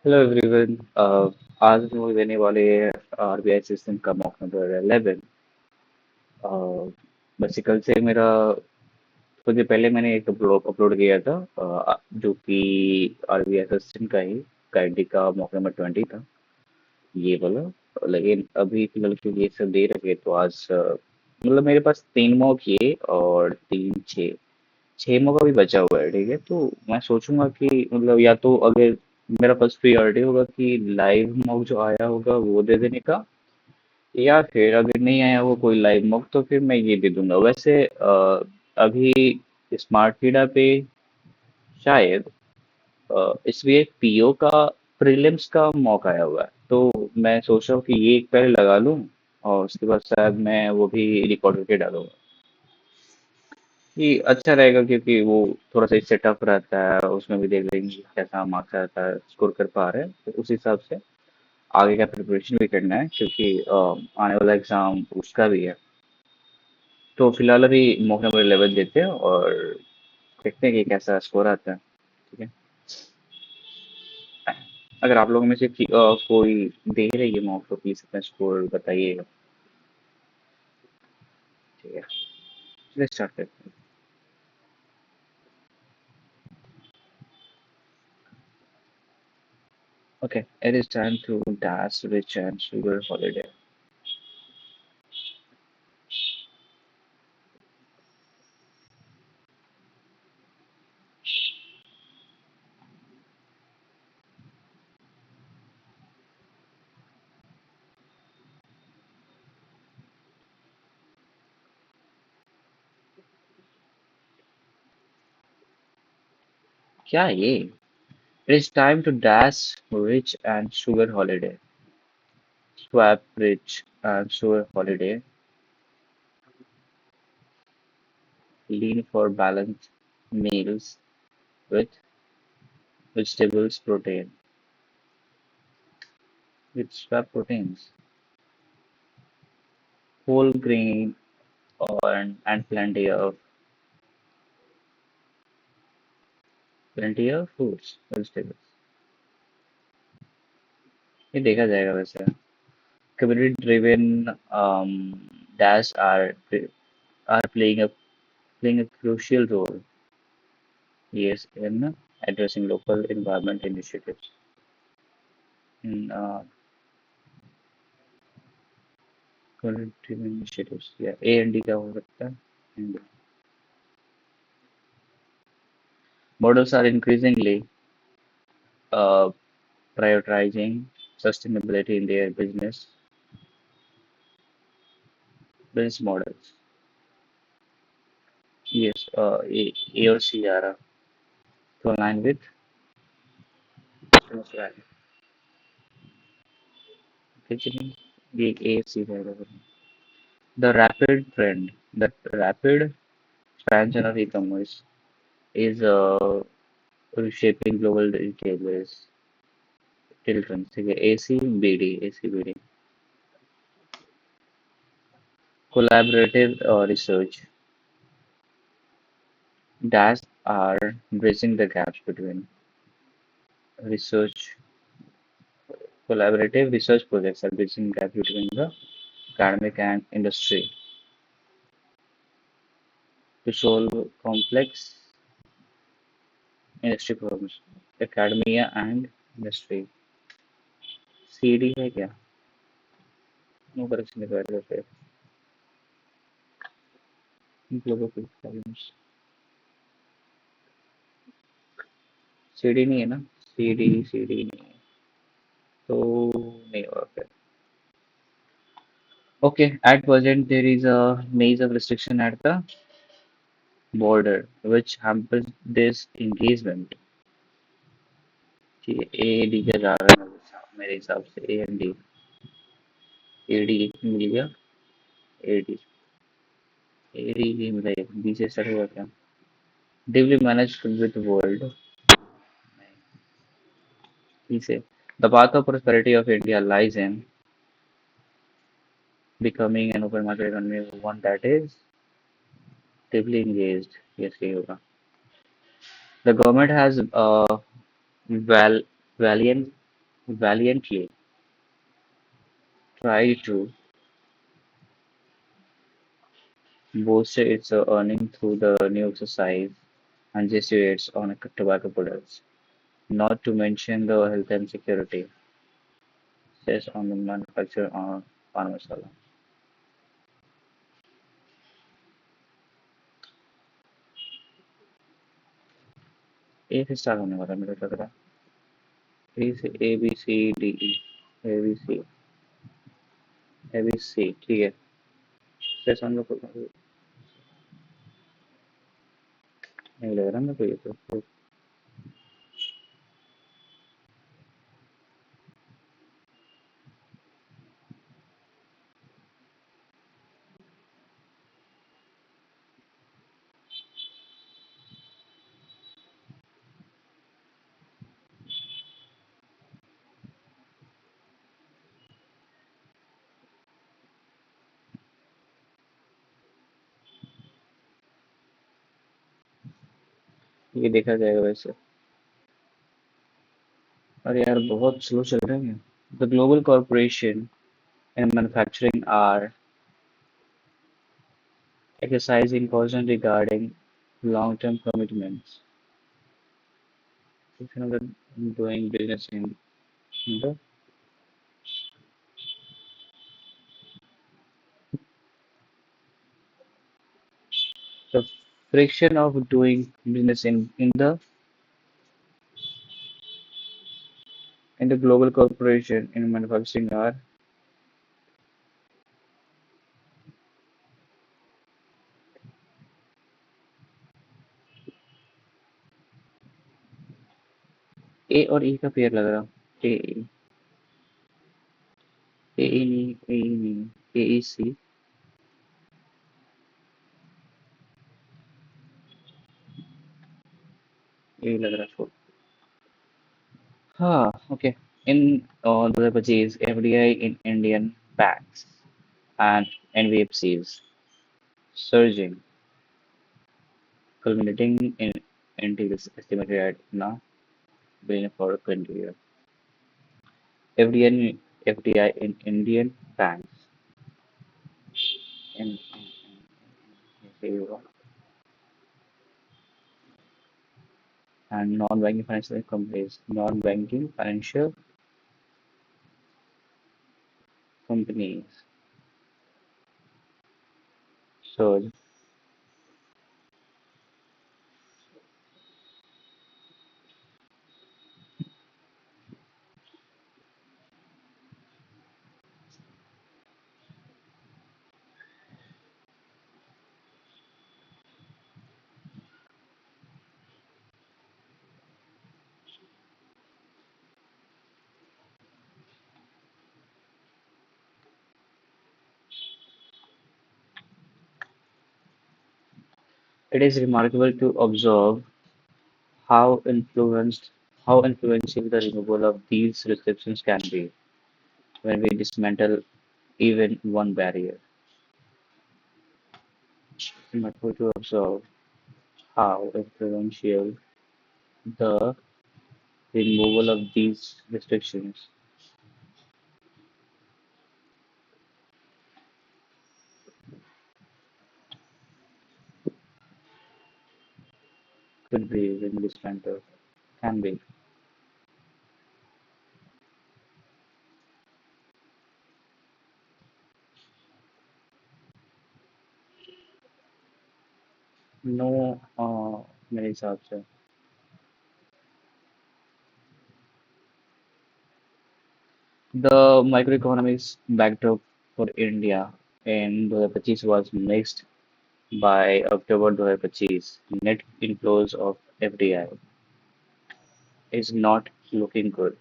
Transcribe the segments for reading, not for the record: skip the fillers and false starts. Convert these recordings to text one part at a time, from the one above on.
Hello everyone. आज हम लोग देने वाले हैं आरबीआई सिस्टम का मॉक नंबर 11। बस कल से मेरा कुछ देर पहले मैंने एक ब्लॉग अपलोड किया था, जो कि आरबीआई सिस्टम का ही गाइड का मॉक नंबर 20 था, ये वाला। लेकिन अभी फिलहाल क्योंकि ये सब दे रखे तो आज मतलब मेरे पास 3 मॉक ये और 3 6 6 मौका भी बचा हुआ है। ठीक है, तो मैं सोचूंगा कि मतलब या तो अगर मेरा फर्स्ट प्रायोरिटी होगा कि लाइव मॉक जो आया होगा वो दे देने का, या फिर अगर नहीं आया वो कोई लाइव मॉक तो फिर मैं ये दे दूंगा। वैसे अभी स्मार्ट फीडा पे शायद इसलिए पीओ का प्रीलिम्स का मॉक आया हुआ है, तो मैं सोच रहा हूँ कि ये एक पहले लगा लूँ और उसके बाद शायद मैं वो भी रिकॉर्ड करके डालूंगा। कि अच्छा रहेगा क्योंकि वो थोड़ा सा इससे टफ रहता है, उसमें भी देख लेंगे कि कैसा मार्क्स आता है, स्कोर कर पा रहे हैं, तो उस हिसाब से आगे का प्रिपरेशन भी करना है क्योंकि आने वाला एग्जाम उसका भी है। तो फिलहाल अभी मॉक नंबर 11 देते हैं और देखते हैं कि कैसा स्कोर आता है। ठीक है, अगर आप लोगों में से कोई दे रही है मॉक तो प्लीज अपना स्कोर बताइएगा। ठीक है, चलिए स्टार्ट करते हैं। Okay, it is time to dash rich and sugar holiday. क्या है ये? It's time to dash rich and sugar holiday. Swap rich and sugar holiday. Lean for balanced meals with vegetables protein. With swap proteins. Whole grain and plenty of fruits, vegetables. ये देखा जाएगा वैसे। Community driven dash are playing a crucial role, yes, in addressing local environment initiatives. In Collective initiatives. Yeah, A and D का हो सकता है. And models are increasingly uh, prioritizing sustainability in their business models. Yes, A or C are to align with business value. Actually, ये A C रहेगा. The rapid expansion of e-commerce is reshaping global retailers. Children, ठीक है, AC BD. Collaborative research that are bridging the gaps between research collaborative research projects are bridging the gap between the academic and industry to solve complex industry problems. Academia and industry. CD है क्या? No correction required फिर. Global problems. CD नहीं है ना? CD नहीं है तो नहीं होगा फिर. Okay, at present there is a maze of restriction at the border which hampers this engagement. ठीक है, ए डी का जा रहा है मेरे हिसाब से. A and D. A D मिल गया. A D. ए डी ही मिला. बी से स्टार्ट हुआ क्या? डिवली मैनेज विद वर्ल्ड. बी से. The path of prosperity of India lies in becoming an open market economy, one that is deeply engaged. Yes, ये होगा. The government has val valiant. valiantly tried to boost its earnings through the new exercise and rates on tobacco products, not to mention the health and security, says on the manufacturer on Pan Masala. ए से start होने वाला है मेरा लग रहा है A से A B C D E A B C ठीक है सेस हम लोग को नहीं लग रहा मेरे को ये तो ये देखा जाएगा वैसे अरे यार बहुत स्लो चल रहा है the global corporation and manufacturing are exercising caution regarding long-term commitments. If you're not doing business in the, the friction of doing business in the global corporation in manufacturing are ए और ई का pair लग रहा ए ए ई नहीं ए ई नहीं ए ई सी ए लग रहा छोड़ हाँ okay in the purchase FDI in Indian banks and NBFCs surging culminating in NTS estimated at now billion for 20 years. FDI in Indian banks in and non-banking financial companies, non-banking financial companies. So it is remarkable to observe how influenced how influential the removal of these restrictions can be when we dismantle even one barrier. Remarkable to observe how influential the removal of these restrictions could be when we dismantle can be. No, मेरे हिसाब से the microeconomics backdrop for India in 2025 was mixed by October 2025. Net inflows of FDI is not looking good.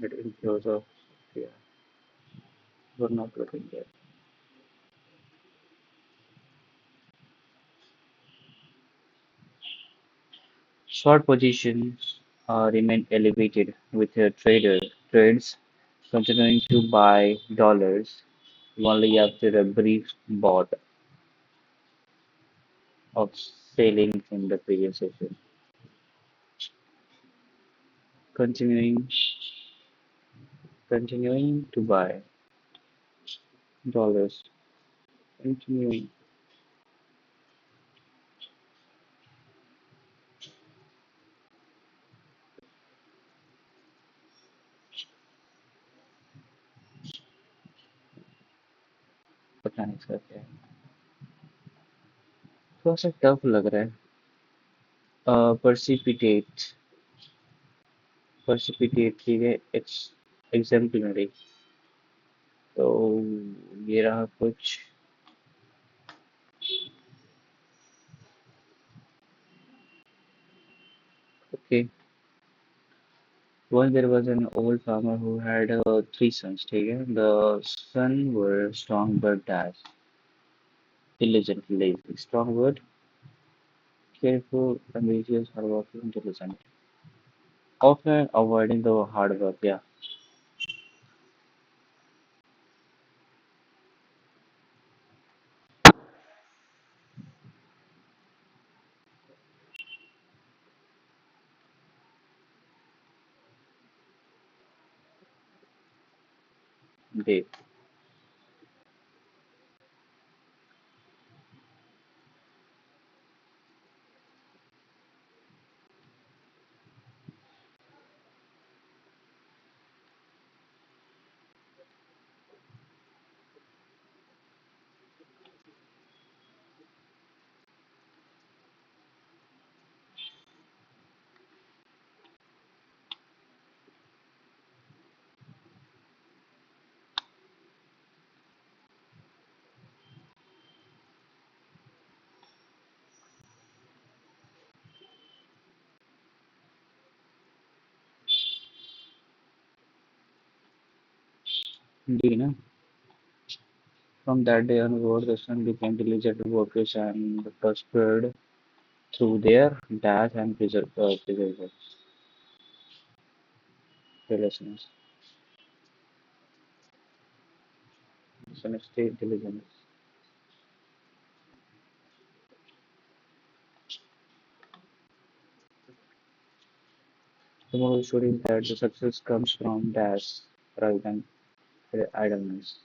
Net inflows of FDI. We're not looking there. Short positions remain elevated with trades continuing to buy dollars only after a brief bout of selling in the previous session. Continuing continuing to buy dollars. Continuing. पता नहीं इसका क्या है। थोड़ा सा tough लग रहा है। precipitate precipitate ठीक है exemplary तो ये रहा कुछ okay once there was an old farmer who had three sons ठीक है the son were strong but dash diligent lazy strong word careful ambitious hardworking intelligent often avoiding the hard work yeah they they ना from that day onward the son became diligent workers and prospered through their dash and relations. Son stayed diligent. The moral story is that the success comes from dash rather than idleness.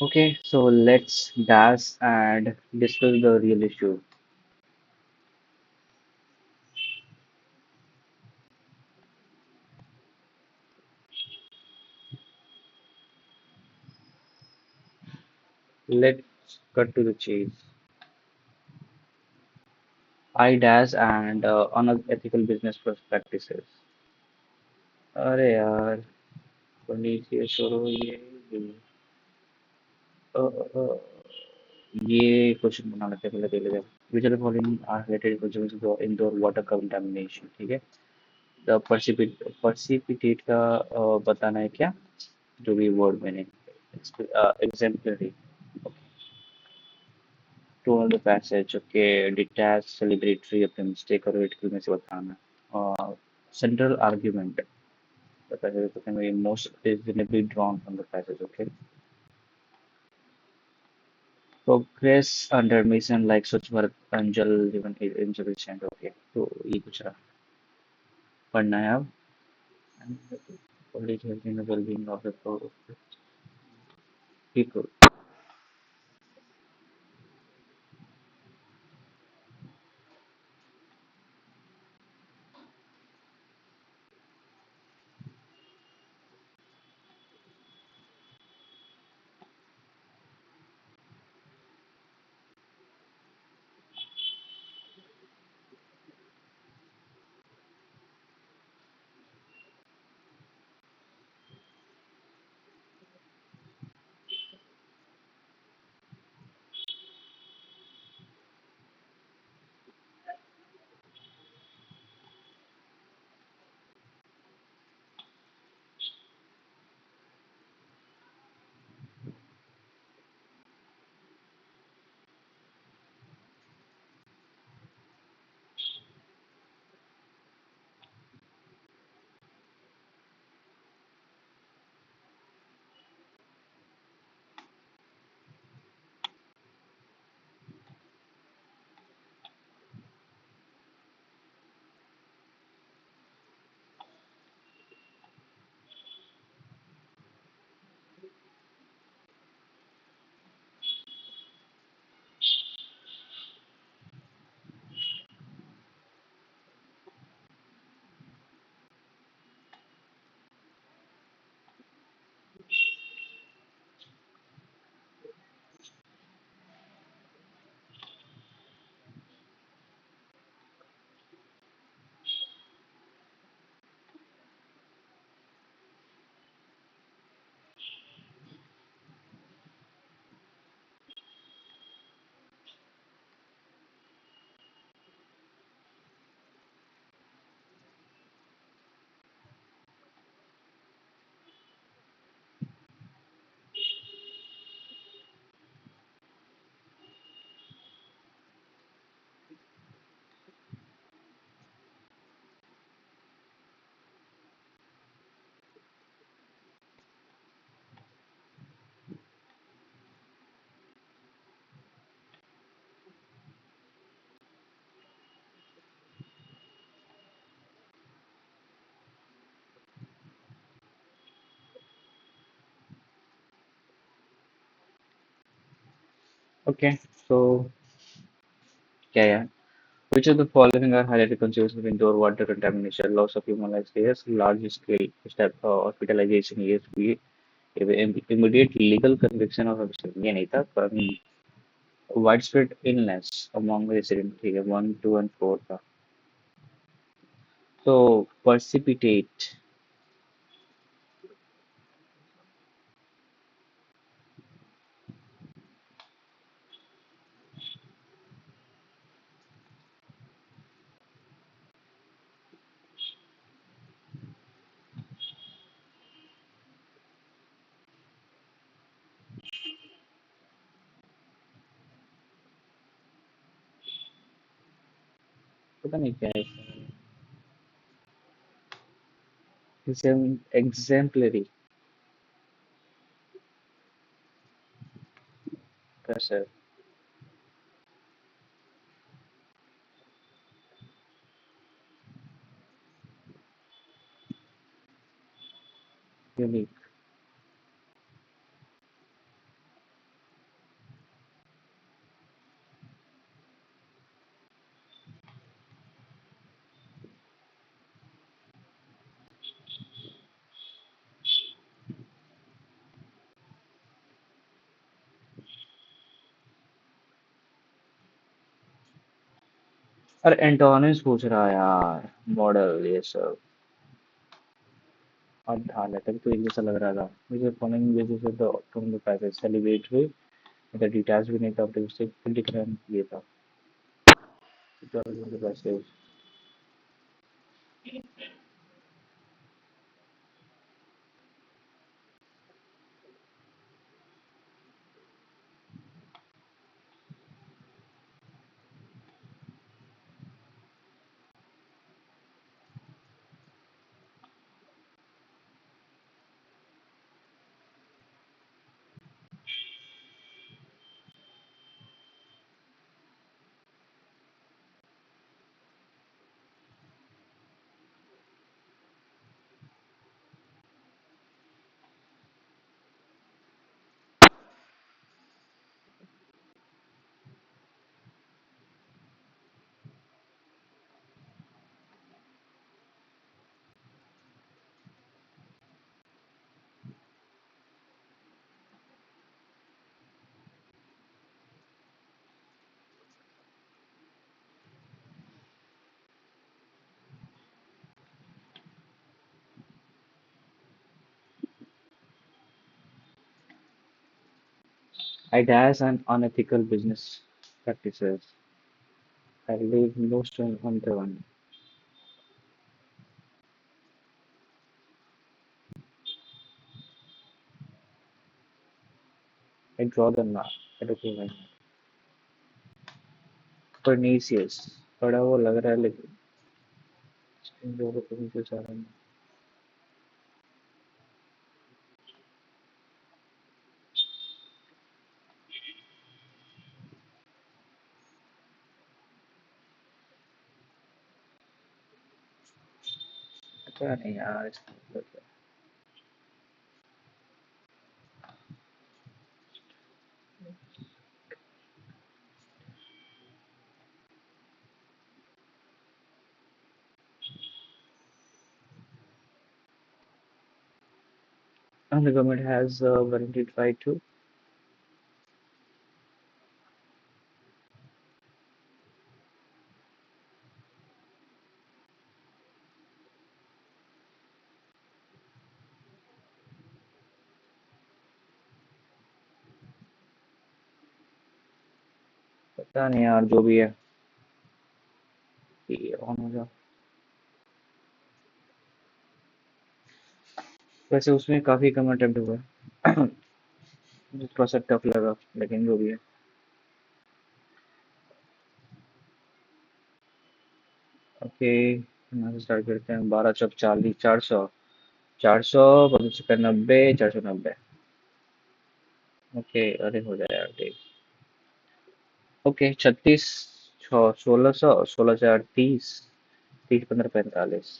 Okay, so let's dash and discuss the real issue. Let's cut to the chase. I dash and unethical business practices. अरे यार पुनीत ये छोड़ो अ, अ, ये question बना लेते हैं पहले देख लेते हैं which of the following are related to indoor water contamination ठीक है द precipitate का बताना है क्या जो भी वर्ड मैंने exemplary to all the passage okay detach celebratory अपने mistake और critical में से बताना central argument the passage is most reasonably drawn from the passage okay progress under mission like Swachh Bharat Anjal even insufficient okay तो ये कुछ रहा पढ़ना है अब and public health and the well-being of the people Okay, so क्या यार? Which of the following are highlighted consequences of indoor water contamination? Loss of human life, yes. Large scale hospitalization, yes. We immediate legal conviction of obstruction. ये नहीं था पर widespread illness among residents. ठीक है, 1, 2 and 4 था. So precipitate. पता नहीं क्या है इसमें. Exemplary. कैसे? Unique. अरे एंटोनिम्स पूछ रहा है यार. मॉडल ये सब. और ढाल है तभी तो एक जैसा लग रहा था. मुझे following basis of the from the passage celebratory the details भी नहीं था तो उससे डिफरेंट ये था. Passage. Ideas and unethical business practices. I leave no stone unturned. I draw the map. I document. Pernicious. पढ़ा वो लग रहा है लेकिन इन दोनों को मुझे सारा नहीं. पता नहीं यार इसका मतलब क्या है. And the government has guaranteed right to. पता नहीं यार जो भी है. ये ऑन हो जा. वैसे उसमें काफी कम अटेम्प्ट हुआ है. मुझे थोड़ा सा टफ लगा लेकिन जो भी है. ओके, यहाँ से स्टार्ट करते हैं. 12 चौक 40 400. 400 15 90 490. ओके, अरे हो जाए यार ठीक. ओके 36 1600 16 4 30 30 15 45.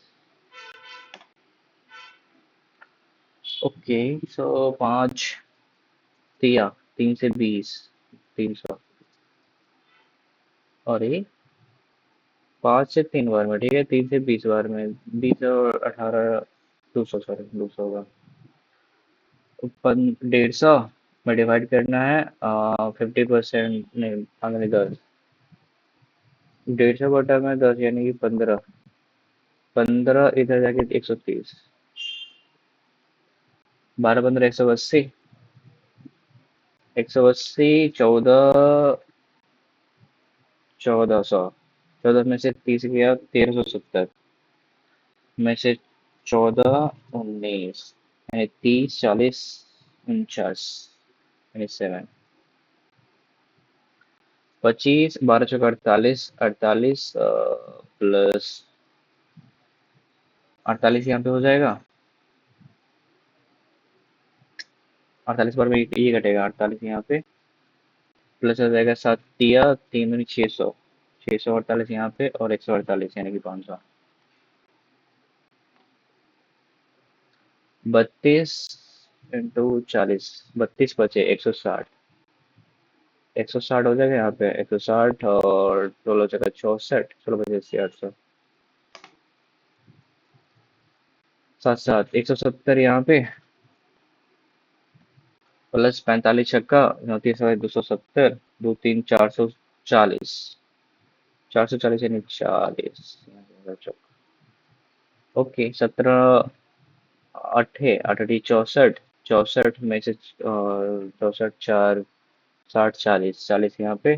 ओके सो 5 तिया 3 से 20. 300। और ये 5 से 3 बार में, ठीक है, 3 से 20 बार में, 20 और 18, 200, सॉरी 200 होगा। 150 में डिवाइड करना है 50%, नहीं आगे 10, 150 बटा में 10 यानी कि 15, 15 इधर जाके 130, 12 15 180, 180, 14, 1400, 14 में से 30 गया 1370, में से 14 19, यानी 30 40 49, यानी 7, 25, 12 48, 48 प्लस 48 यहाँ पे हो जाएगा, 48 बार में ये घटेगा, 48 यहाँ पे प्लस हो जाएगा 7 दिया 3 दूनी 600, 648 यहाँ पे और 148 यानी कि 500, 32 × 40, 32 बचे 160, 160 हो जाएगा यहाँ पे 160, और 16 जगह 64, 16 बचे 800, 7 7 170 यहाँ पे प्लस 45 छक्का 29 270, 2 3 440, 440 यानी 40, ओके 17 8 8 64, 64 में से 64 4 60 40, 40 यहाँ पे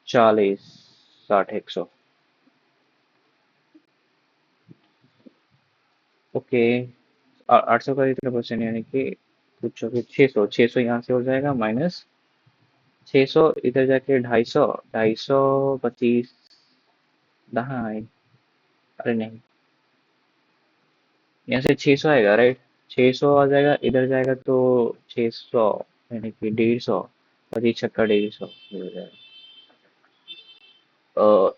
40 60 100, ओके 800 का इतना परसेंट यानी कि कुछ 600 यहाँ से हो जाएगा माइनस 600, इधर जाके 250, 250 25, दहाई, अरे नहीं, यहाँ से 600 आएगा राइट, 600 आ जाएगा, इधर जाएगा तो 600, यानी कि 150, 25 छक्का 150 हो जाएगा,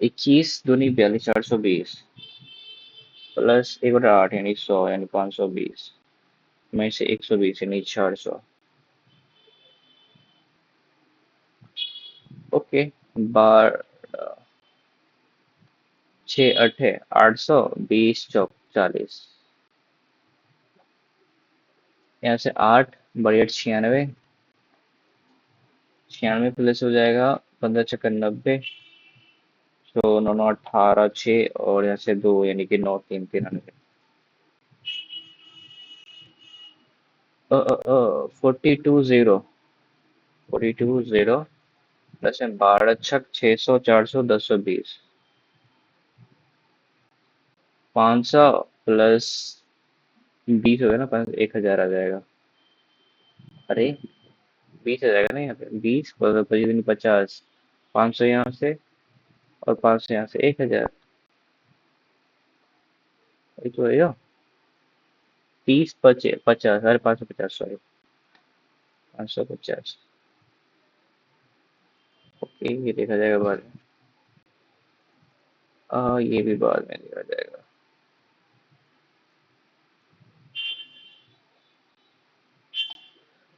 21 दूनी 42 420, प्लस 1/8 यानी 100, यानी 520, में से 120 यानी 400, ओके, बार 6 8 800, 20 चौक 40, यहाँ से 8 बड़ी 8 96, 96 प्लस हो जाएगा 15 छक्का 90, तो 9 9 18 6, और यहाँ से 2 यानी कि 9 3 93, 42 0, 42 0 प्लस में 12 छक 600 400 10 20, 500 प्लस 20 हो गया ना, 1000 आ जाएगा, अरे 20 आ जाएगा ना यहाँ पे, 20 25 50, 500 यहाँ से और 500 यहाँ से 1000, ये तो है 30 बचे 50, अरे 550, सॉरी 550, ओके ये देखा जाएगा बाद में, ये भी बाद में देखा जाएगा,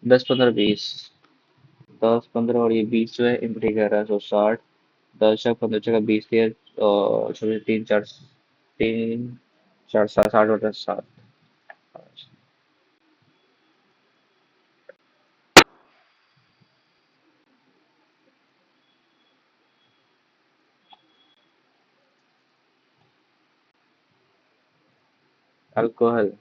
10 15 20, 10 15 और ये 20 जो है इमली 1160, 10 15 का 20 दिया, और 3 4 7 और 7, अल्कोहल,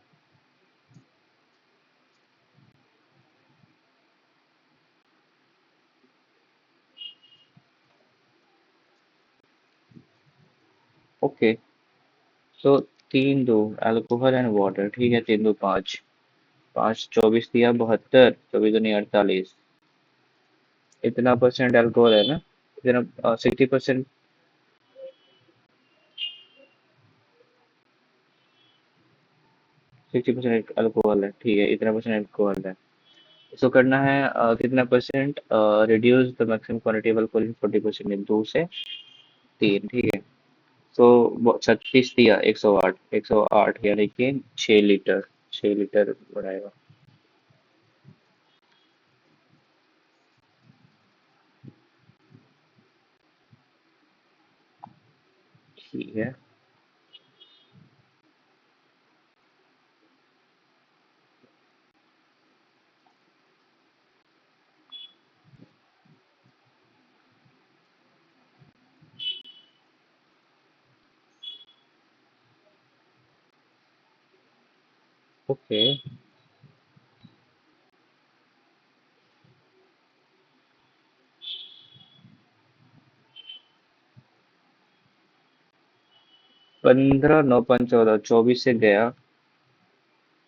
ओके, तो 3 2 अल्कोहल एंड वाटर, ठीक है, 3 2 5, 5 24 दिया 72, 24 दूनी 48, इतना परसेंट अल्कोहल है ना, इतना 60%, 60% अल्कोहल है, ठीक है, इतना परसेंट अल्कोहल है, इसको करना है कितना percent, reduce the maximum quantity of alcohol in 40%, 2 से 3, ठीक है, तो 36 दिया 108, 108 यानी कि 6 लीटर, 6 लीटर बढ़ाएगा, ठीक है। ओके। 15 9 5 14 24 से गया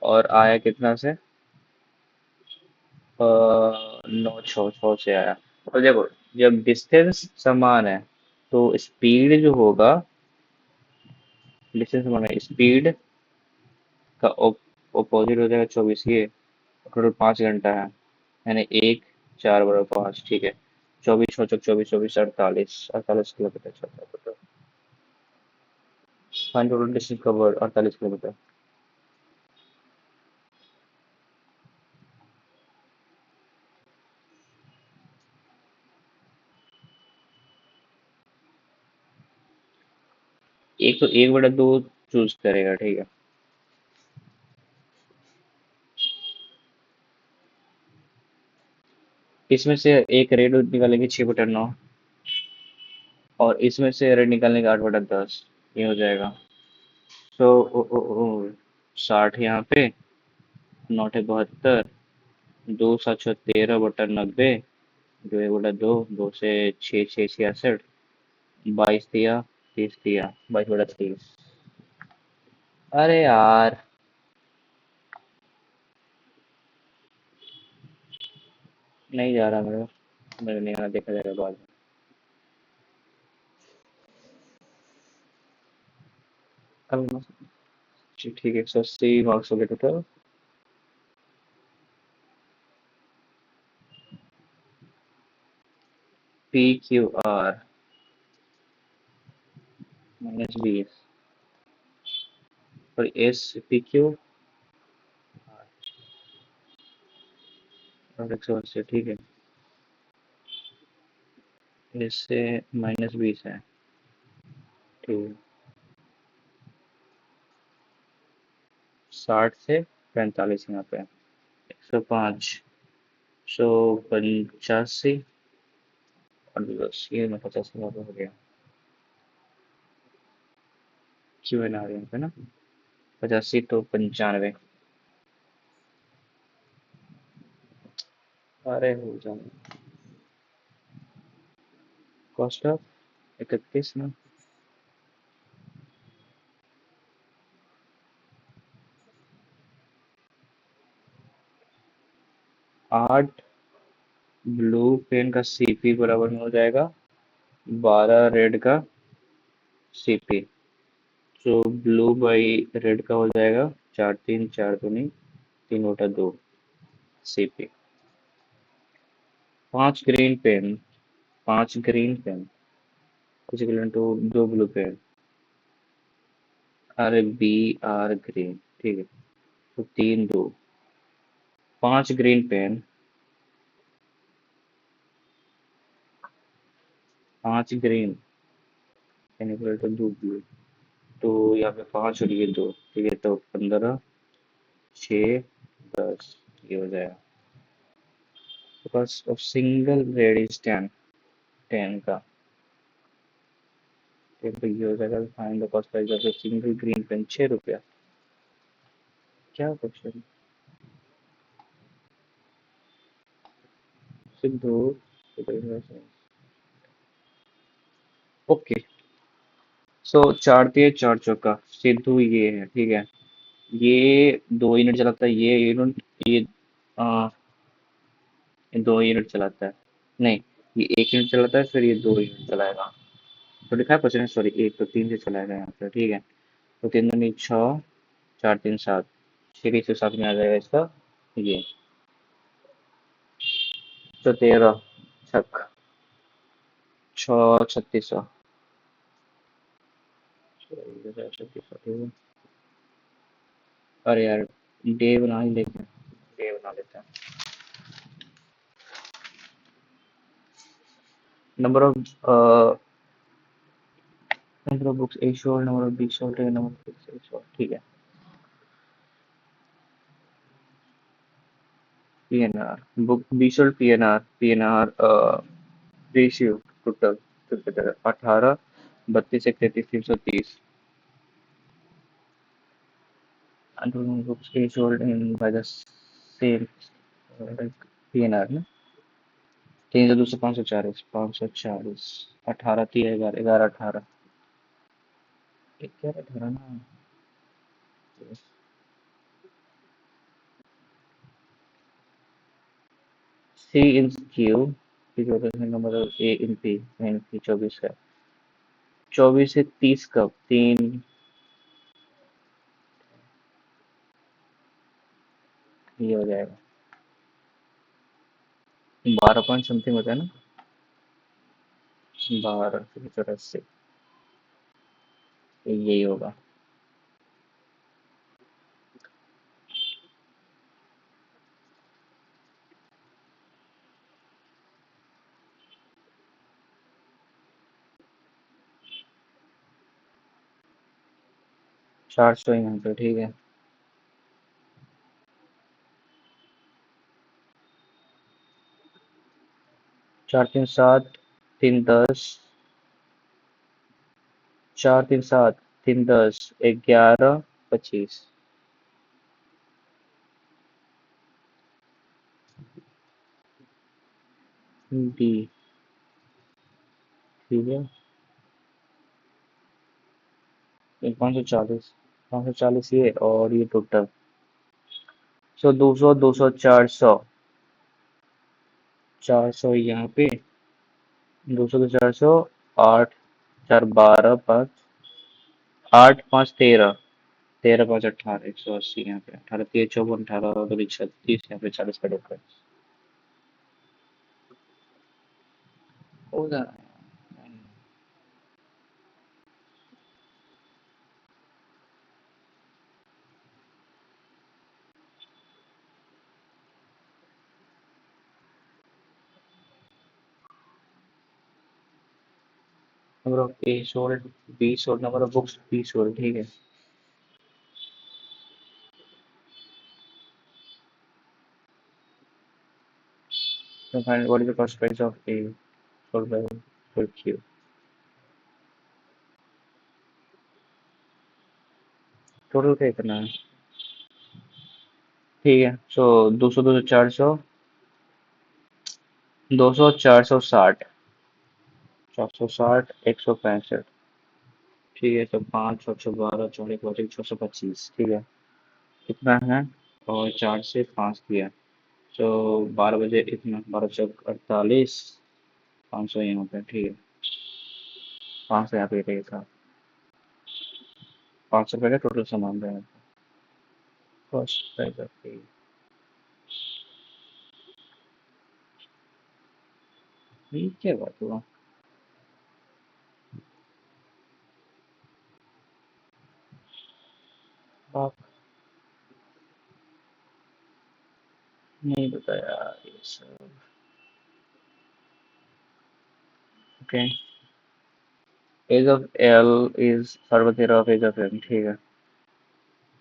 और आया कितना से? 9 6 6 से आया। तो देखो, जब डिस्टेंस समान है तो स्पीड जो होगा, डिस्टेंस समान है, स्पीड का ऑपोजिट हो जाएगा 24। ये टोटल 5 घंटा है, यानी 1 4 बटा 5, ठीक है। 24 6 24 48 48 किलोमीटर चलता है total. Fine total distance covered 48 kilometre. एक तो 1/2 चूज करेगा, ठीक है। इसमें से एक रेड निकालेंगे 6/9, और इसमें से रेड निकालने का 8/10, ये हो जाएगा। तो 60 यहाँ पे, 9 72, 2 7 13/90, जो 1/2, 2 से 6 6 66, 22 दिया, 30 दिया, 22/30। अरे यार, नहीं जा रहा मेरा। मेरे नहीं आ रहा, देखा जाएगा बाद में। कल ठीक है, 180 मार्क्स हो गए टोटल। PQR -20, और SPQ और 180, ठीक है। इससे -20 है, ठीक है। 60 से 45 यहाँ पे, 105, 185, और 10, ये मैं 50 यहाँ पे हो गया। QNR यहाँ पे ना, 85 तो 95। अरे हो जाए। कॉस्ट ऑफ 31 ना। 8 ब्लू पेन का CP बराबर में हो जाएगा 12 रेड का CP। तो ब्लू बाई रेड का हो जाएगा 4 3 4 दूनी 3/2 CP। 5 green pen, 5 green pen is equal to 2 blue pen. अरे BR ग्रीन, ठीक है। तो 3 2, 5 green pen, 5 green pen equal to 2 blue. तो यहाँ पे 5 और ये 2, ठीक है। तो 15 6 10, ये हो जाएगा। तो cost of single red is 10, 10 का। तो ये हो जाएगा, find the cost price of a single green pen, 6 रुपया। क्या क्वेश्चन? सिद्धू। ओके। सो 4 3 4 चौका सिद्धू ये है, ठीक है। ये 2 यूनिट चलाता है, ये यूनिट, ये आ, 2 यूनिट चलाता है। नहीं, ये 1 यूनिट चलाता है, फिर ये 2 यूनिट चलाएगा। 25%, सॉरी, एक तो 3 से चलाएगा यहाँ पे, ठीक है। तो 3 दूनी 6, 4 3 7, 6 के 7 में आ जाएगा इसका ये। तो 13 छक 6 3600, 3600, ठीक है। अरे यार, डे बना ही लेते हैं, डे बना लेते हैं। Number of number of books A should, number of B should, number of books A should, ठीक है। PNR book B should, PNR ratio total 18, 32, 31, 330। And books A sold in by the same like PNR ना, 300, 200, 540, 540, 18, 30, 11, 18, 11, 18 ना। C in Q, P number A in P 24 का, 24 से 30 कब, 3, ये हो जाएगा 12 पॉइंट समथिंग होता है ना, 12 से 84, यही होगा। चार सौ यहाँ पे, ठीक है। 4, 3, 7, 3, 10, 4, 3, 7, 3, 10, 11, 25, डी, ठीक है। 540, 540 ये और ये टोटल, 200, 200, 400, 400 यहाँ पे, 200 तो 400, 8, 4, 12, 5, 8, 5, 13, 13, 5, 18, 180 यहाँ पे, 18, 3, 54, 18, 2, 36, यहाँ पे 40 का डिफरेंस हो जा रहा है। Number of A sold, be sold, number of books be sold, ठीक है। तो find what is the cost price of A sold by Q, total का इतना है, ठीक है। सो 200, 200, 400, 200, 460, 460, 165, ठीक है। तो 5, 612, 4, 625, ठीक है, इतना है। और 4 से 5 किया, तो 12 बजे इतना, 12 चौक 48, 500 यहाँ पे, ठीक है। 500 यहाँ पे रहेगा, 500 रुपये का टोटल सामान रहेगा। फर्स्ट प्राइस ऑफ, ये क्या बात हुआ। आप नहीं बताया ये सब, okay. Age of L is सर्वतेरा ऑफ एज ऑफ एम, ठीक है।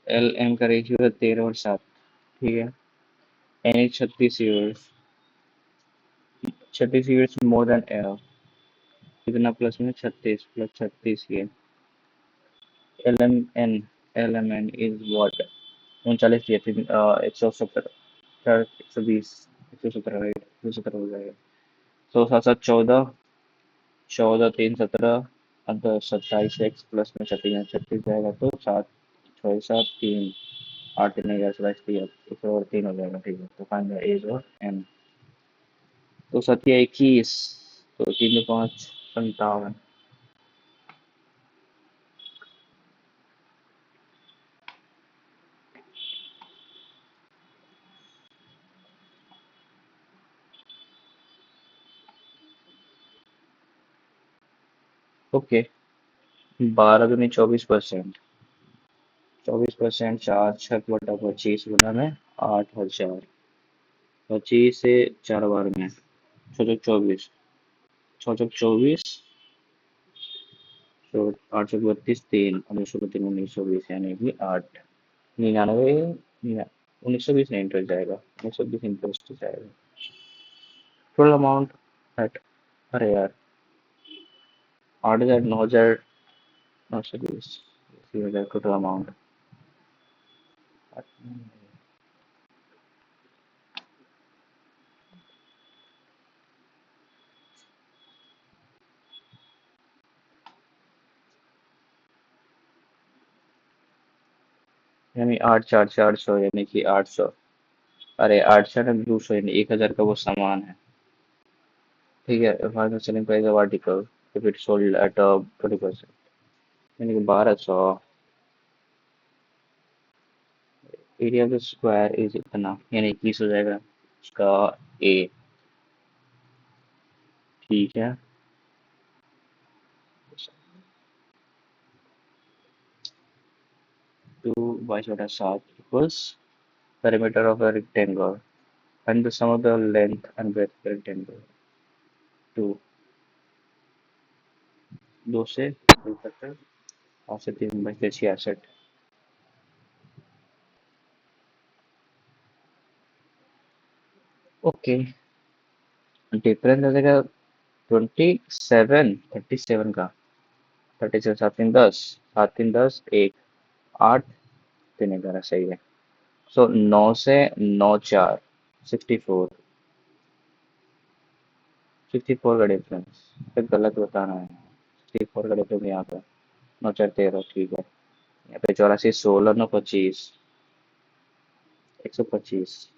एल एम का रेशियो है 13 और 7, ठीक है। N is 36 years, 36 years more than L, कितना प्लस में 36 प्लस 36 ये, L M N, L M N is what, 39 ये 170, 120, 117, राइट, 117 हो जाएगा। तो 7, 7, 14, 14, 3, 17, अंदर 27 एक्स प्लस में 36, 36 जाएगा तो 7, 6, 7, 3, 8, 3, 11, 27, 3 और 3 हो जाएगा, ठीक है। तो फाइंड द एज और एन, तो 7, 21, तो 3, 5, 57, ओके। 12 दूनी 24%, 24%, 4, 6 बटा 25 गुना में 8,000, 25 से 4 बार में 6, 24, 6, 24, तो 832 3 19 1920 यानी कि 8 99 1920 नहीं इंटरेस्ट जाएगा 1920 इंटरेस्ट जाएगा टोटल अमाउंट एट अरे यार 8,000 9,000 920 80,000 टोटल अमाउंट यानी 8 4 400 यानी कि 800 अरे 8 4 200 यानी 1,000 का वो सामान है ठीक है final selling price of article if it sold at 20% यानी कि 1200 area of the square is इतना यानी 21 हो जाएगा उसका ए ठीक है 2 22/7 equals perimeter of a rectangle and the sum of the length and breadth of the rectangle 2 2 से 2 तक 5 से 3 बचते 66 ओके डिफरेंस आ जाएगा 37 का 37 7 3 10 एक 8 3 11 सही है सो 9 से 9 4 64 64 का डिफरेंस फिर गलत बताना है 64 का डिफरेंस यहाँ पे 9 4 13 ठीक है यहाँ पे 84 16 9 25 125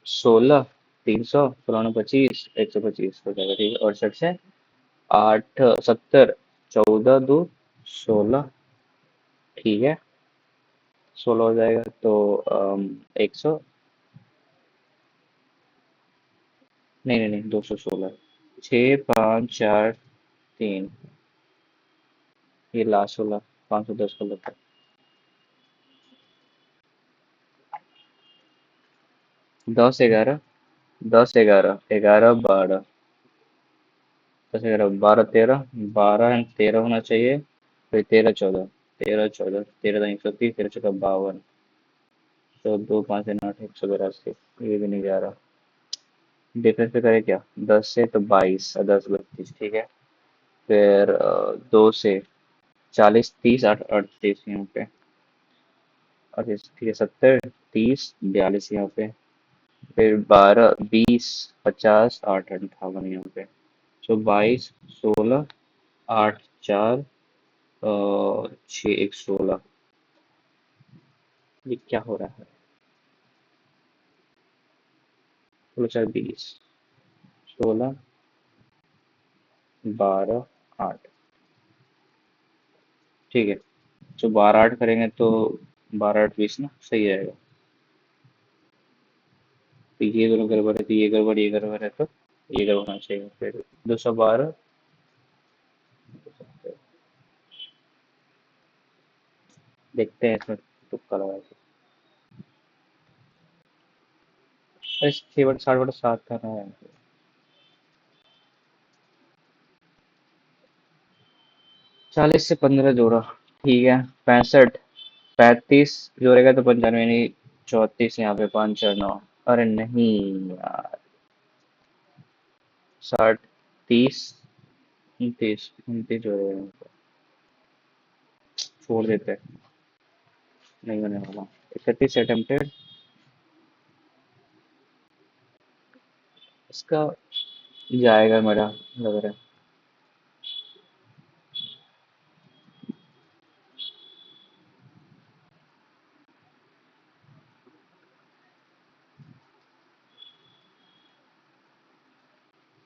16 300 16 9 25 125 हो जाएगा ठीक है 68 से 8 70 14 2 16 ठीक है 16 हो जाएगा तो 100 नहीं नहीं नहीं 216 6 5 4 3 ये लास्ट वाला 510 का लगता 10 11 10 11 11 12 10 11 12 13 12 13 होना चाहिए फिर 13 14 13 14 13 130 13 14 52 तो 2 5 8 182 ये भी नहीं जा रहा डिफरेंस पे करे क्या 10 से तो 22 और 10 32 ठीक है फिर 2 से 40 30 38 यहाँ पे 38 ठीक है 70 30 42 यहाँ पे फिर 12 20 50 8 58 यहाँ पे सो 22 16 8 4 6 1 16 ये क्या हो रहा है 16 4 20 16 12 8 ठीक है तो 12 8 करेंगे तो 12 8 20 ना सही रहेगा तो ये दोनों गड़बड़ है तो ये गड़बड़ है तो ये गड़बड़ होना चाहिए फिर 212 देखते हैं इसमें तुक्का लगा के अरे 6/60/7 का ना है 40 से 15 जोड़ा ठीक है 65 35 जोड़ेगा तो 95 नहीं 34 यहाँ पे 5 4 9 अरे नहीं यार 60 30 29 जोड़ेगा यहाँ पे। छोड़ देते हैं नहीं होने वाला 31 अटेम्प्टेड इसका जाएगा मेरा लग रहा है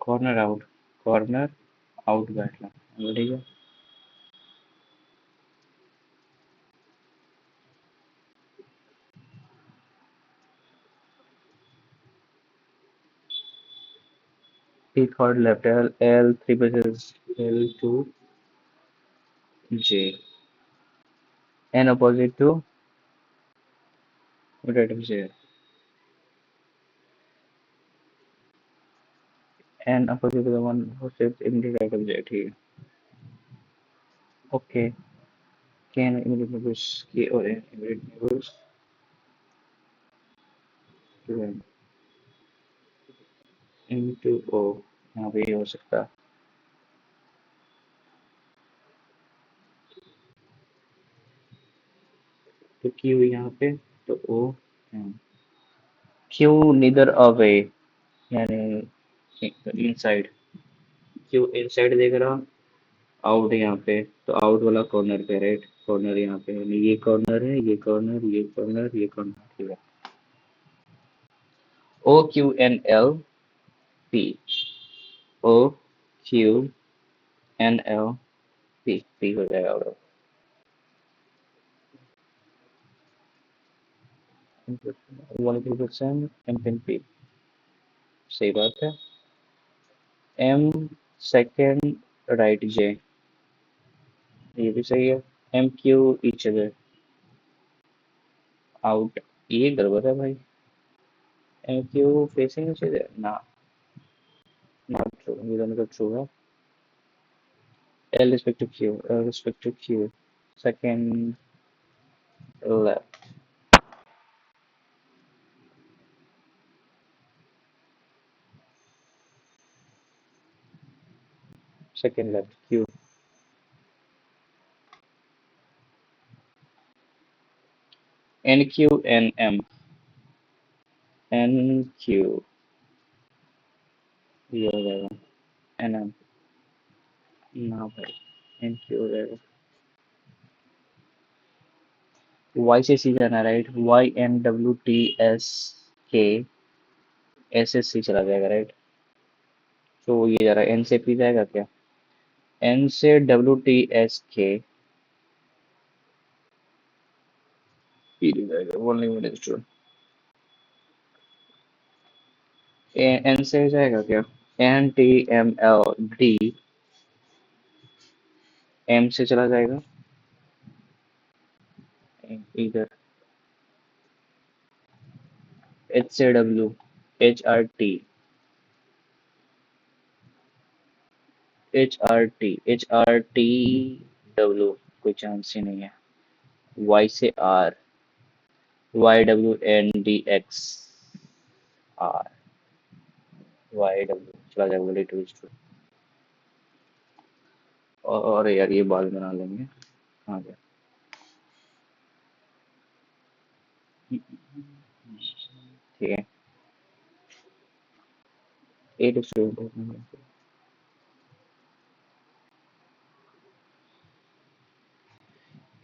कॉर्नर आउट कॉर्नर आउट बैठना ठीक है T third left L 3 versus L2 J N opposite to rotative J and opposite to the one who sits immediate right of J. ठीक है. Okay. Can immediate neighbors K और N immediate neighbors to N into O. यहाँ पे ये हो सकता है. तो Q यहाँ पे तो O N. Q neither away यानी इनसाइड. Q इनसाइड देख रहा, आउट यहाँ पे तो आउट वाला कॉर्नर पे राइट. कॉर्नर यहाँ पे यानी ये कॉर्नर है, ये कॉर्नर, ये कॉर्नर, ये कॉर्नर. ठीक है. O Q N L P. O Q N L P. P हो जाएगा और 1% M पिन P. सही बात है. M second right J. ये भी सही है. M Q each other out. ये गड़बड़ है भाई. M Q facing each other ना. Not true. ये दोनों का true है. L respect to Q. L respect to Q. Second left. Second left. Q. N Q N M. N Q. ये हो जाएगा. N M. ना भाई. N Q हो जाएगा. Y से C जाना right. Y N W T S K S S C चला जाएगा राइट. तो ये जा रहा है. N से P जाएगा क्या? N से W T S K P जाएगा. Only one is true. N से जाएगा क्या? N T M L D M से चला जाएगा. इधर H से W H R T H R T H R T W कोई चांस ही नहीं है. Y से R Y W N D X R Y W चला जाएगा. Little true. और यार ये बाद में बना लेंगे. कहाँ गया? ठीक है. At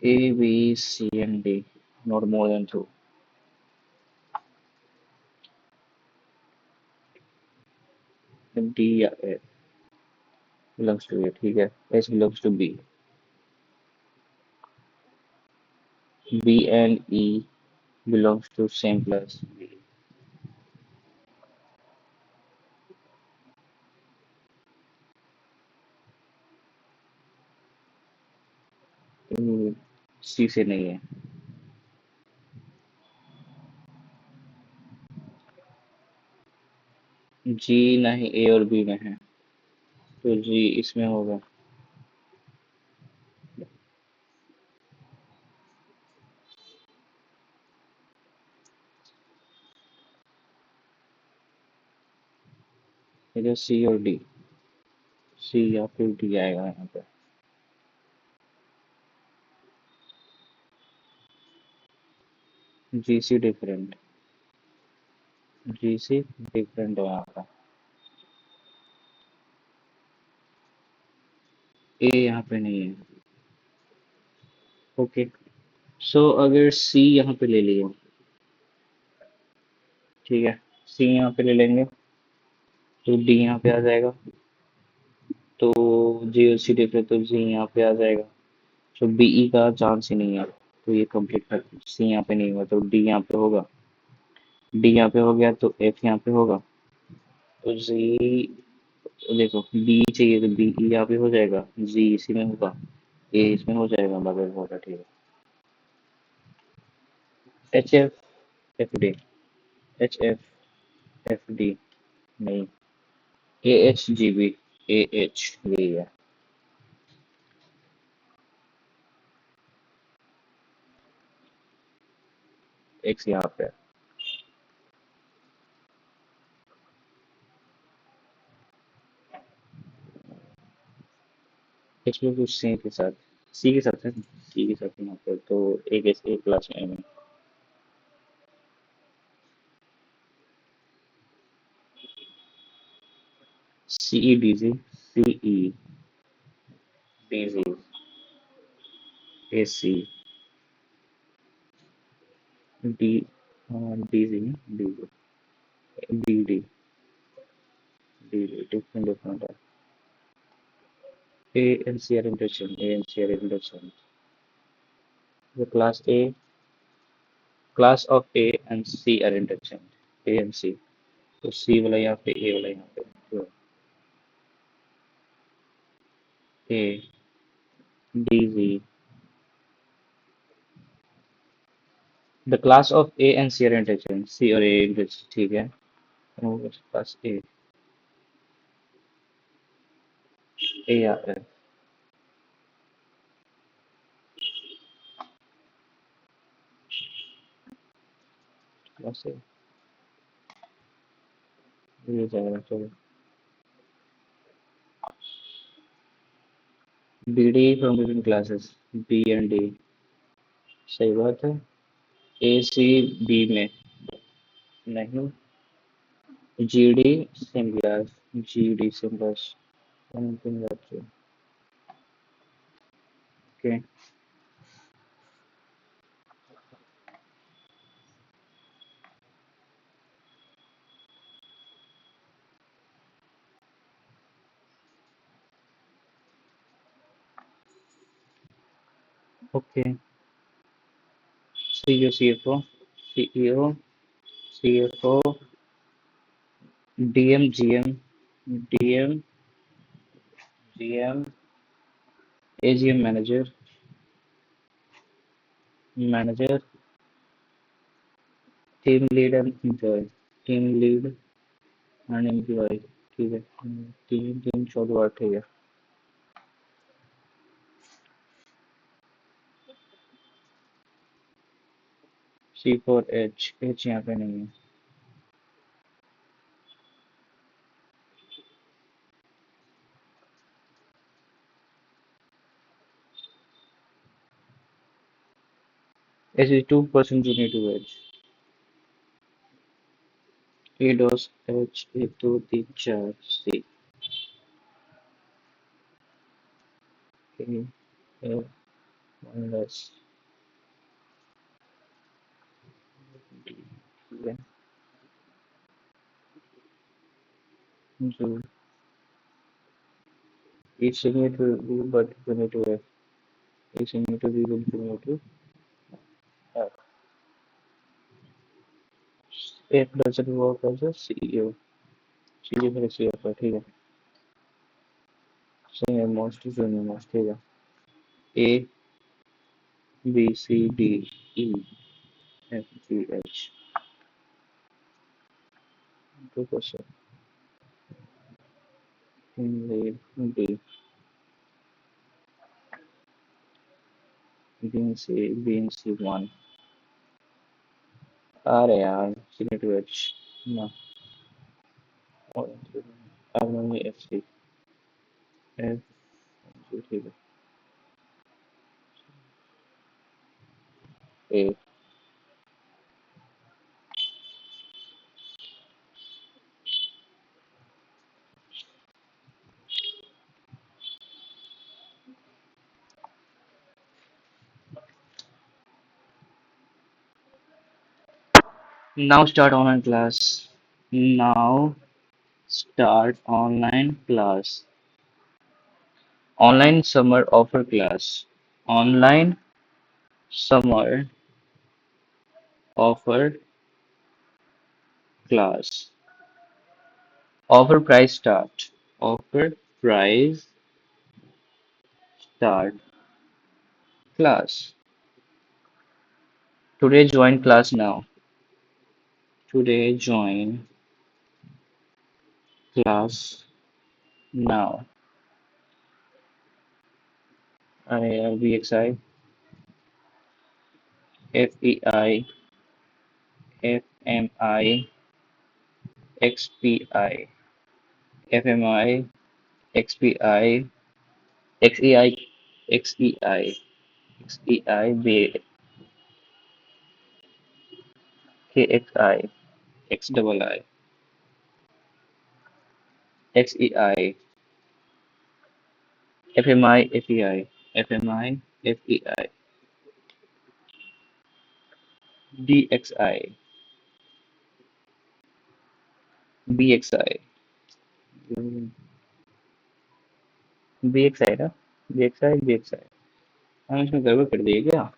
A B C and D not more than two. D या A belongs to A. ठीक है. S belongs to B. B and E belongs to same plus B. C से नहीं है. G नहीं A और B में है तो G इसमें होगा. इधर C और D. C या फिर D आएगा यहाँ पे. G C different. G C different है यहाँ का. A यहाँ पे नहीं है. ओके. सो अगर C यहाँ पे ले लिया. ठीक है. C यहाँ पे ले लेंगे तो D यहाँ पे आ जाएगा. तो G और C डिफरेंट तो G यहाँ पे आ जाएगा. तो BE का चांस ही नहीं है. तो ये कंप्लीट कर. C यहाँ पे नहीं हुआ तो D यहाँ पे होगा. D यहाँ पे हो गया तो F यहाँ पे होगा. तो Z देखो B चाहिए तो BE यहाँ पे हो जाएगा. Z इसी में होगा. A इसमें हो जाएगा. बगैर होगा. ठीक है. HF FD HF FD नहीं. AHGB, AH यही है। X यहाँ पे। X में कुछ सी के साथ है, सी के साथ यहाँ पे तो एक क्लास में है। CE DZ, CE DZ, AC, D, DZ, DZ, DD, DD, different है। ANCR interchange, ANCR interchange. The class of A and C are interchange, A and C. तो C वाला यहाँ पे, A वाला यहाँ पे, तो A, DZ. The class of A and C are interchange, C और A interchange, ठीक है। और class A आता है, class A, ये जाएगा चलो। BD from between classes, B and D, सही बात है। A C B में नहीं, GD same class, GD same class, something like that, okay, okay। CEO, CFO, CEO, CFO, DM, GM, DM, GM, AGM manager, manager, team lead and employee, team lead and employee, ठीक है। तीन तीन short word ठीक है। C4H, H यहाँ पे नहीं है। H is 2% junior to H, A DOS H, एक दो तीन चार C, A, F, one less, D, ठीक है। जो each junior to B but junior to F, each junior to B but junior to F. F doesn't work as a CEO, CEO मेरे CFO ठीक है। Senior most to junior most ठीक है। A, B, C, D, E, F, G, H, 2%, team lead, D, B and C, B and C, 1, अरे यार senior to H, ना, और अब नहीं F, C, F, G, ठीक है। A, now start online class, now start online class, online summer offer class, online summer offer class, offer price start, offer price start class. Today join class now. Today join class now V X I, F E I, F M I, X P I, F M I, X P I, X E I, X E I, X E I, B K X I, X double I, X E I, F M I, F E I, F M I, F E I, D X I, B X I, B X I ना, B X I, B X आई। हम इसमें गड़बड़ कर दिए क्या?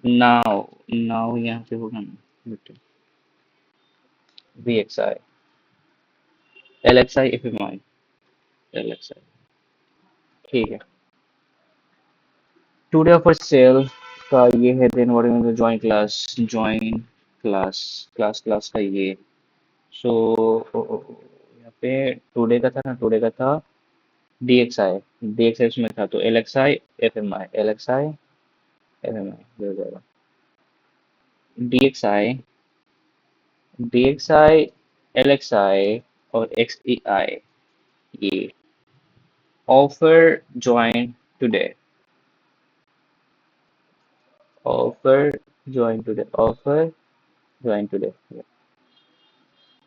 Now, now यहाँ पे होगा ना बेटे, B X I, L X I, F M I, L X I. ठीक है, टुडे ऑफर सेल का ये है, then what is join class, join class, class का ये। सो यहाँ पे टुडे का था ना, टुडे का था D X I, D X I उसमें था, तो L X I, F M I, L X I, F M I हो जाएगा, D X I, D X I, L X I और एक्स ई आई, ये offer join today, offer join today, offer join today,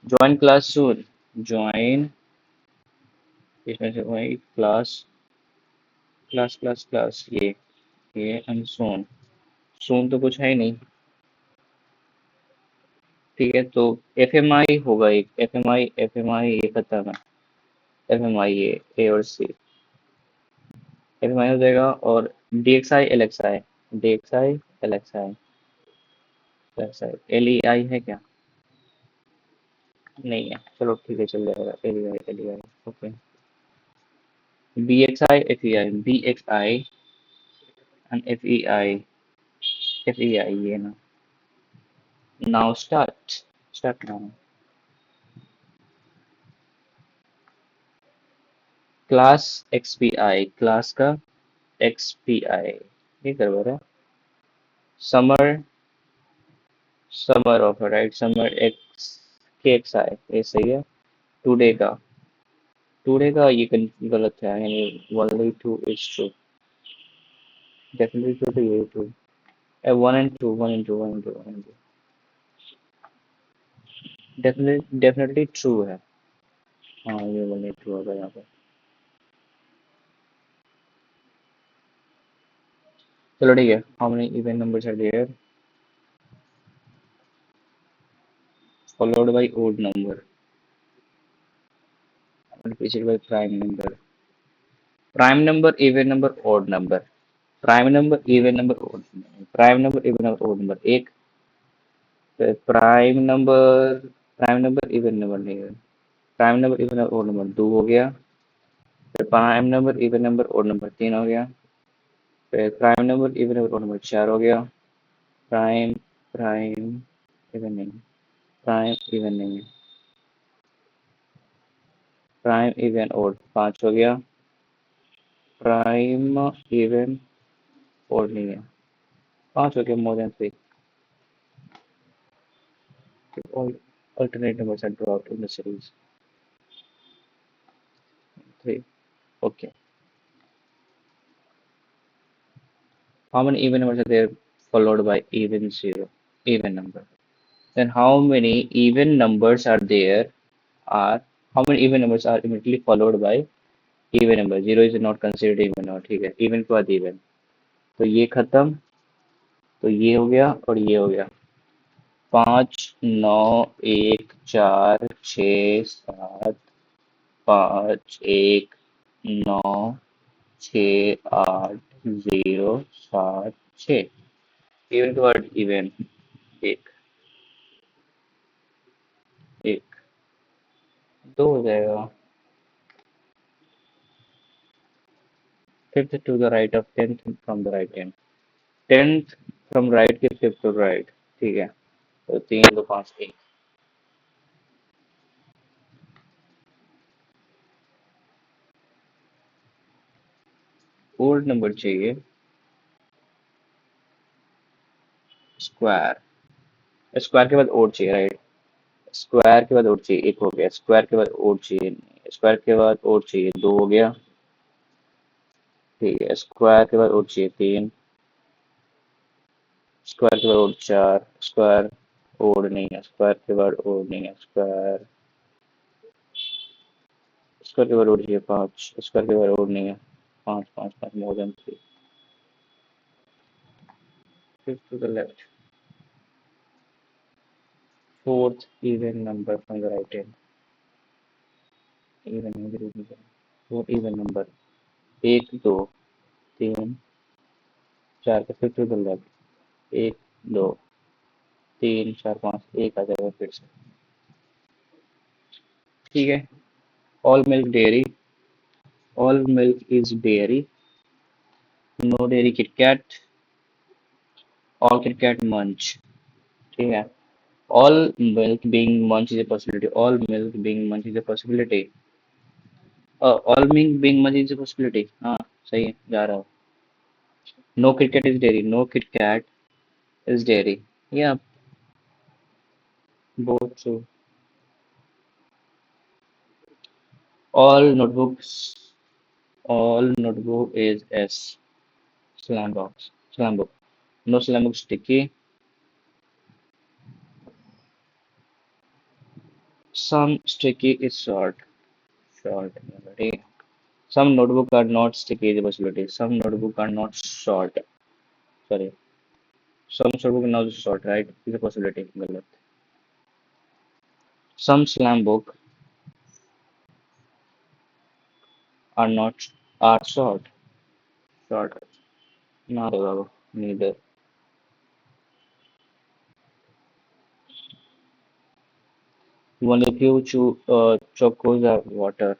join class soon, join, इसमें से वही class, class ये and soon, soon तो कुछ है ही नहीं। ठीक है, तो एफ एम आई होगा एक, F M I, F M आई ये खत्म है, एफ एम आई ये ए और सी, एफ एम आई हो जाएगा, और D X I, L X I, D X I, L X I, L X I, L E I है क्या? नहीं है, चलो ठीक है, चल जाएगा, L E I, L E I, okay, B X I, F E I, B X I and F E I, F E I ये ना, now start, start now, class X P I, class का X P I, ये करवा रहा है, summer, summer of right, summer x के X आई, ये सही है, टुडे का, टुडे का ये गलत है, यानी only two is true, definitely true, तो ये true, one and two, one and two, one and two, one and two, definitely true है, हाँ ये वन एंड ट्रू होगा यहाँ पर। चलो ठीक है, how many even numbers are there followed by odd number multiplied by prime number, prime number, even number, odd number, prime number, even number, odd number, prime number, even number, odd number, एक prime number, prime number even number नहीं है, prime number even number odd number दो हो गया, फिर prime number even number odd number तीन हो गया, फिर prime number even number odd number चार हो गया, प्राइम, प्राइम इवन नहीं, प्राइम इवन नहीं है, प्राइम इवन ओड पांच हो गया, प्राइम इवन ओड नहीं है, पांच हो गया, मोर than three, all alternate numbers are dropped in the series, three, okay, how many even numbers are there followed by even zero, even number, then how many even numbers are there are, how many even numbers are immediately followed by even number, zero is not considered even, और ठीक है, even के बाद even, तो ये खत्म, तो ये हो गया और ये हो गया, पाँच, नौ, एक, चार, छ, सात, पाँच, एक, नौ, छ, आठ, जीरो, सात, छ, इवन के बाद इवन, एक, एक, दो हो जाएगा, fifth to the right of tenth from the right hand, tenth from right के फिफ्थ टू राइट, ठीक है, तो तीन, दो, पाँच, एक, ओड नंबर चाहिए। स्क्वायर। स्क्वायर के बाद ओड चाहिए, राइट। स्क्वायर के बाद ओड चाहिए, एक हो गया। स्क्वायर के बाद ओड चाहिए, स्क्वायर के बाद ओड चाहिए, दो हो गया। ठीक है, स्क्वायर के बाद ओड चाहिए, तीन। स्क्वायर के बाद ओड चार। स्क्वायर ओड नहीं है, स्क्वायर के बाद ओड नहीं है। स्क्वायर स्क्वायर के बाद ओड चाहिए, पाँच। स्क्वायर के बाद ओड नहीं है। पाँच पाँच पाँच, more than three. Fifth to the left. Fourth even number from the right hand. Even number, four even number. एक दो तीन चार का फिफ्थ टू द लेफ्ट। एक दो तीन चार पाँच, एक आ जाएगा फिर से। ठीक है। All milk dairy. All milk is dairy. No dairy KitKat. All KitKat munch. ठीक है। All milk being munch is a possibility. All milk being munch is a possibility. All milk being munch is a possibility. हाँ, सही है, जा रहा हूँ। No cricket is dairy. No Kit Kat is dairy. Yeah, both true. All notebooks. All notebook is S. Slam box. Slam book. No slam book sticky. Some sticky is short. Short. Ready? Some notebook are not sticky is a possibility. Some notebook are not short. Sorry. Some notebook are not short, right? Is a possibility. गलत. Some slam book are not are short. Short. Not allowed. Neither. Only few chocos are water.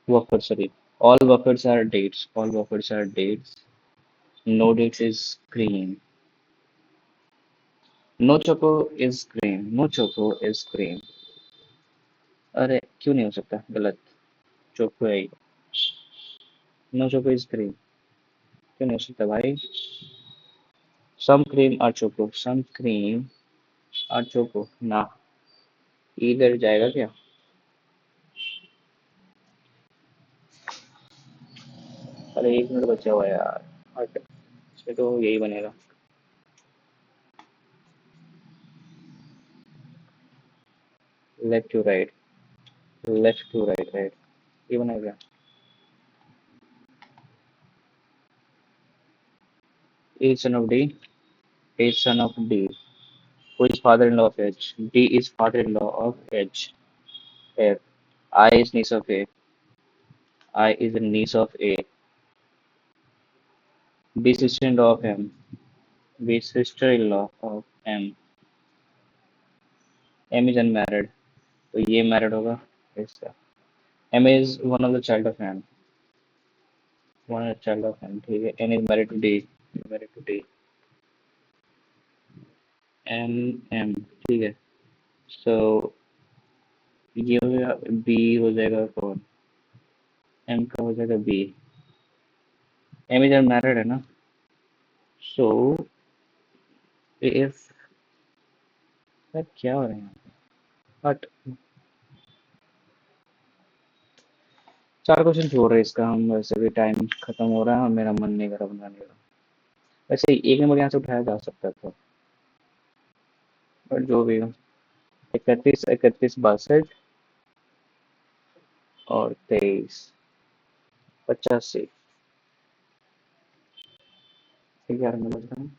Wafers, sorry. All wafers are dates. All wafers are dates. No dates is cream. No choco is cream. No choco is cream. अरे क्यों नहीं हो सकता? गलत। Choco है। No choco is cream. क्यों नहीं हो सकता भाई? Some cream are choco. Some cream are choco. ना, इधर जाएगा क्या? अरे एक मिनट बचा हुआ है यार। हट। इसमें तो यही बनेगा। Left to right. Left to right, right. ये बनेगा। A son of D. A son of D. Who is father-in-law of H? D is father-in-law of H. F. I is niece of A. I is a niece of A. B sister-in-law of M. B sister-in-law of M. M is unmarried. तो ये married होगा इसका. M is one of the child of M. One of the child of M. ठीक है. N is married to D. Married to D. N M. ठीक है. So ये हो गया. B हो जाएगा कौन? M का हो जाएगा B. M is unmarried है ना? So if यार क्या हो रहा है यहाँ पे? बट चार क्वेश्चन छोड़ रहे हैं इसका हम, वैसे भी टाइम खत्म हो रहा है और मेरा मन नहीं कर रहा बनाने का। वैसे एक नंबर यहाँ से उठाया जा सकता था, बट जो भी हो। 31 31 62 और 23 85। 11 नंबर था।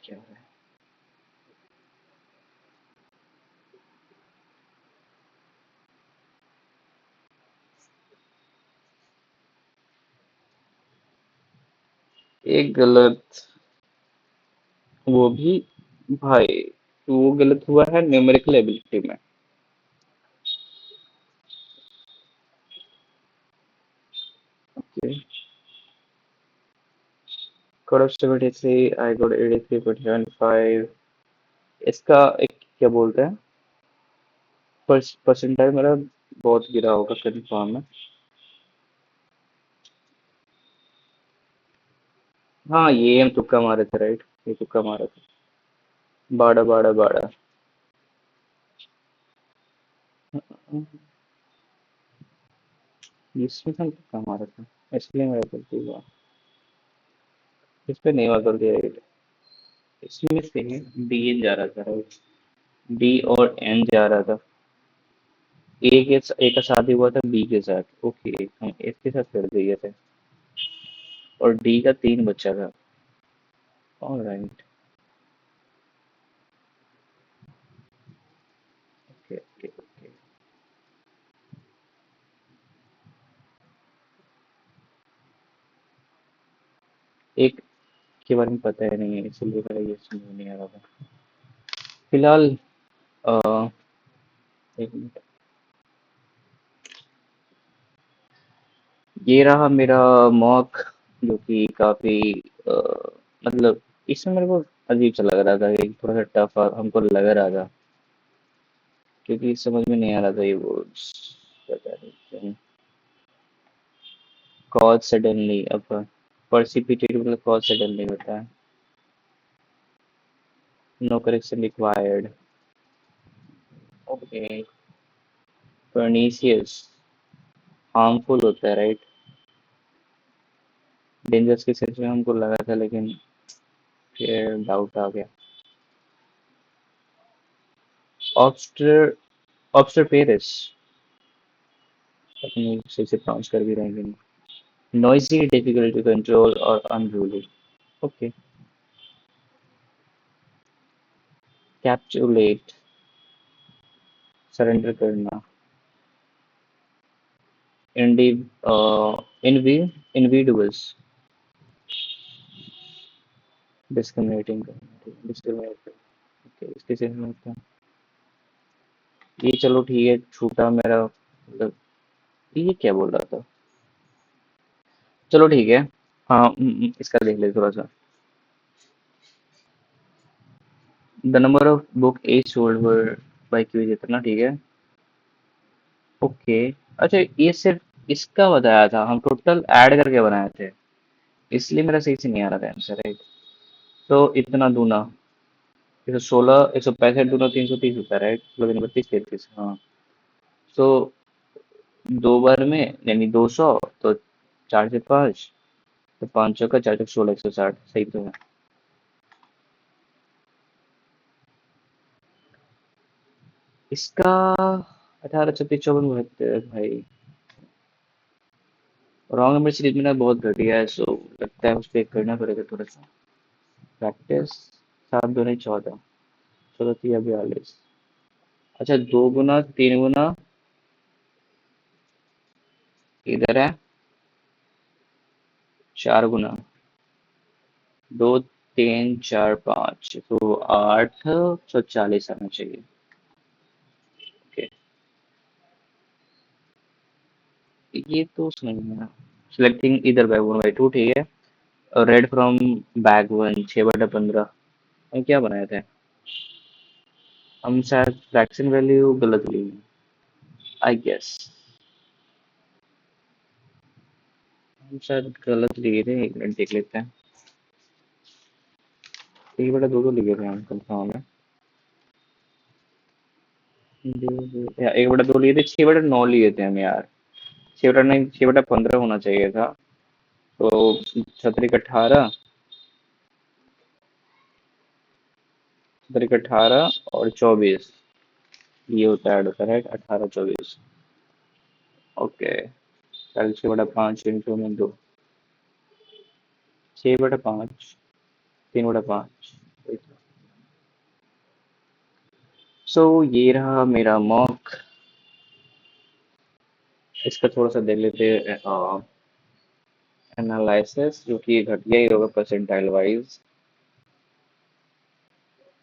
क्या हो रहा है? एक गलत। वो भी भाई, वो गलत हुआ है न्यूमेरिकल एबिलिटी में। Okay. Got of 73, I got 83.75. इसका एक क्या बोलते हैं, परसेंटाइल मेरा बहुत गिरा होगा कंफर्म है। हाँ, ये हम तुक्का मारे थे, राइट, ये तुक्का मारे थे। बाड़ा बाड़ा बाड़ा। इसमें हम तुक्का मारा था, इसलिए मेरा गलती हुआ। इस पे नहीं हुआ गलती, राइट। इसमें से डी एन जा रहा था, राइट। डी और एन जा रहा था। ए का शादी हुआ था बी के साथ, ओके, हम एफ के साथ कर दिए थे। और डी का 3 बच्चा था। ऑलराइट। Okay okay okay. एक के बारे में पता है नहीं है, इसलिए मेरा ये समझ नहीं आ रहा था फिलहाल। अ, एक मिनट। ये रहा मेरा मॉक, जो कि काफी अ, मतलब इसमें मेरे को अजीब सा लग रहा था, एक थोड़ा सा टफ हमको लग रहा था, क्योंकि समझ में नहीं आ रहा था ये वर्ड्स। पता नहीं कॉज सडनली, अब precipitate मतलब कॉज सडनली होता है। No correction required. Okay. Pernicious harmful होता है, राइट। डेंजरस के सेंस में हमको लगा था, लेकिन फिर डाउट आ गया। ऑब्स्टर ऑब्स्टर पेरिस, अपनी सही से प्रोनाउंस कर भी रहेंगे नहीं। नॉइजी, डिफिकल्ट टू कंट्रोल और अनरूली। ओके। कैप्चुलेट, सरेंडर करना। इंडी इनवी इनविडिबल्स, डिस्क्रिमिनेटिंग, डिस्क्रिमिनेट। ओके, इसके सेंस में होता है। ये चलो ठीक है, छूटा मेरा मतलब। ये क्या बोल रहा था, चलो ठीक है। हाँ, इसका देख ले थोड़ा सा। The number of book as sold were by Q जितना, ठीक है। ओके। अच्छा, ये सिर्फ इसका बताया था, हम टोटल ऐड करके बनाए थे, इसलिए मेरा सही से नहीं आ रहा था आंसर, राइट। तो इतना दूना, 116, 165 दूना 330 होता है, राइट, मतलब 32 33, हाँ। तो दो बार में यानी 200, तो 4 से 5, तो 5 का 4 16, 160, सही तो है। इसका 18 36 54 72 भाई। रॉन्ग नंबर सीरीज में ना बहुत घटिया है, सो लगता है उस पर करना पड़ेगा थोड़ा सा प्रैक्टिस। 7 दूनी 14, 14 3 42। अच्छा, 2 गुना 3 गुना इधर है, 4 गुना, 2 3 4 5, तो 840 आना चाहिए। ओके। ये तो समझ में आया। सिलेक्टिंग इधर बैग 1/2, ठीक है। Red from bag 1, 6/15। हम क्या बनाए थे, हम शायद फ्रैक्शन वैल्यू गलत ली, आई गेस। हम शायद गलत लिए थे, 1 मिनट देख लेते हैं। 1/2 लिए थे हम, कंफर्म है। 1/2 लिए थे, 6/9 लिए थे हम यार। 6/9, 6/15 होना चाहिए था। तो 17 18, 17 18 और 24, ये होता है, ऐड होता है, राइट, 18 24। ओके। कल 6/5 इंटू में 2, 6/5, 3/5। सो ये रहा मेरा मॉक। इसका थोड़ा सा देख लेते हैं एनालिसिस, जो कि घटिया ही होगा परसेंटाइल वाइज।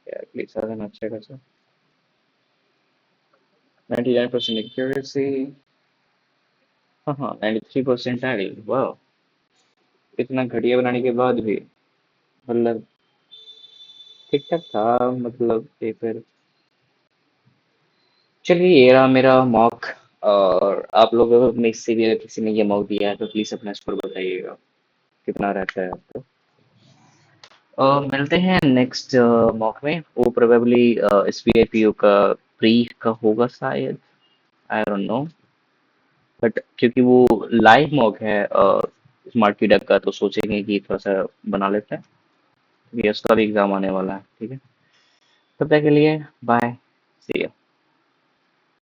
एटलीस्ट साधन अच्छा खासा। 99% एक्यूरेसी। हाँ हाँ, 93% आई, वाह। इतना घटिया बनाने के बाद भी। मतलब ठीक ठाक था, मतलब पेपर। चलिए, ये रहा मेरा मॉक। और आप लोगों में से भी अगर किसी ने ये मॉक दिया है तो प्लीज अपना स्कोर बताइएगा, कितना रहता है आपको। मिलते हैं नेक्स्ट मॉक में। वो probably S B I P O का प्री का होगा शायद, आई डोंट नो। बट क्योंकि वो लाइव मॉक है स्मार्ट फीडर का, तो सोचेंगे कि थोड़ा सा बना लेते हैं, क्योंकि उसका भी एग्जाम आने वाला है। ठीक है, तब तक के लिए बाय, सी यू।